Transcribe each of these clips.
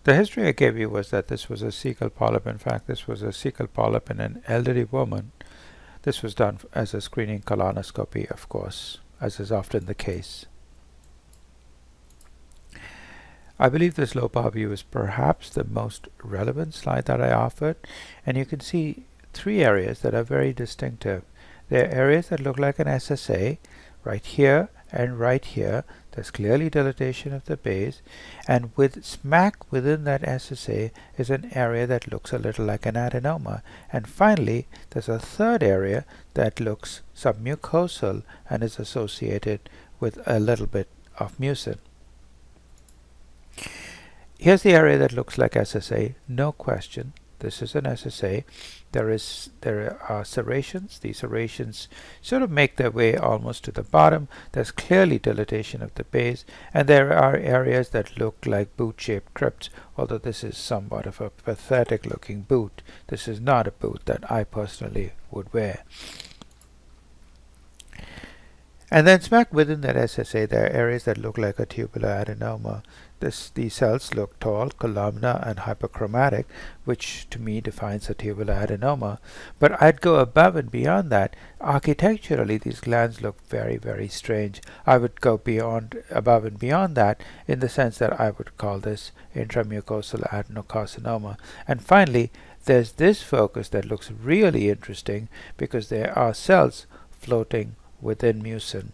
The history I gave you was that this was a cecal polyp. In fact, this was a cecal polyp in an elderly woman. This was done as a screening colonoscopy, of course, as is often the case. I believe this low power view is perhaps the most relevant slide that I offered, and you can see three areas that are very distinctive. There are areas that look like an SSA, right here and right here. There's clearly dilatation of the base, and with smack within that SSA is an area that looks a little like an adenoma. And finally, there's a third area that looks submucosal and is associated with a little bit of mucin. Here's the area that looks like SSA, no question. This is an SSA. There are serrations. These serrations sort of make their way almost to the bottom. There's clearly dilatation of the base, and there are areas that look like boot-shaped crypts, although this is somewhat of a pathetic looking boot. This is not a boot that I personally would wear. And then smack within that SSA, there are areas that look like a tubular adenoma. These cells look tall, columnar, and hyperchromatic, which to me defines a tubular adenoma. But I'd go above and beyond that. Architecturally, these glands look very, very strange. I would go above and beyond that in the sense that I would call this intramucosal adenocarcinoma. And finally, there's this focus that looks really interesting because there are cells floating within mucin.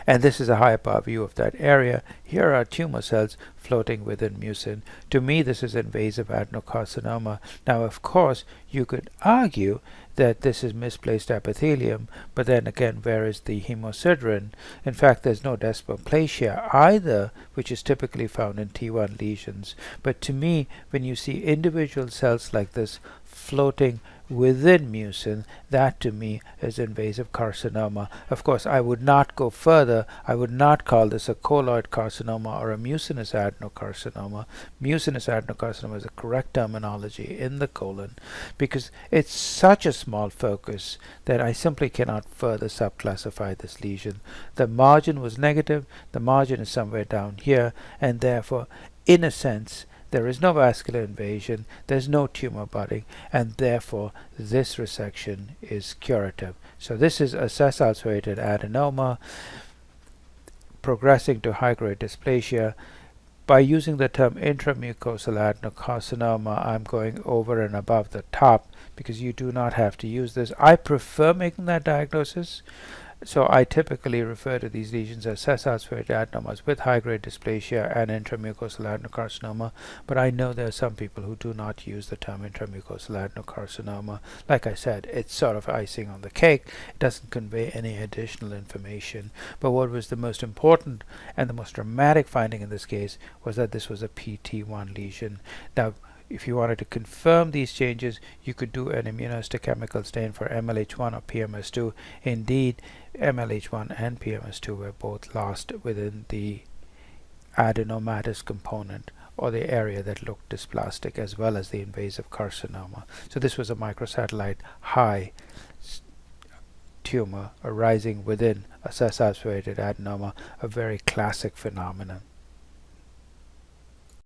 And this is a high power view of that area. Here are tumor cells floating within mucin. To me, this is invasive adenocarcinoma. Now, of course, you could argue that this is misplaced epithelium, but then again, where is the hemosiderin? In fact, there's no dysplasia either, which is typically found in T1 lesions. But to me, when you see individual cells like this floating within mucin, that to me is invasive carcinoma. Of course, I would not go further. I would not call this a colloid carcinoma or a mucinous adenocarcinoma. Mucinous adenocarcinoma is a correct terminology in the colon because it's such a small focus that I simply cannot further subclassify this lesion. The margin was negative. The margin is somewhere down here, and therefore, in a sense, there is no vascular invasion, there's no tumor budding, and therefore this resection is curative. So this is a sessile-serrated adenoma progressing to high-grade dysplasia. By using the term intramucosal adenocarcinoma, I'm going over and above the top because you do not have to use this. I prefer making that diagnosis. So I typically refer to these lesions as sessile-serrated adenomas with high-grade dysplasia and intramucosal adenocarcinoma, but I know there are some people who do not use the term intramucosal adenocarcinoma. Like I said, it's sort of icing on the cake. It doesn't convey any additional information. But what was the most important and the most dramatic finding in this case was that this was a pT1 lesion. Now, if you wanted to confirm these changes, you could do an immunohistochemical stain for MLH1 or PMS2. Indeed, MLH1 and PMS2 were both lost within the adenomatous component, or the area that looked dysplastic, as well as the invasive carcinoma. So this was a microsatellite high tumor arising within a sessile-serrated adenoma, a very classic phenomenon.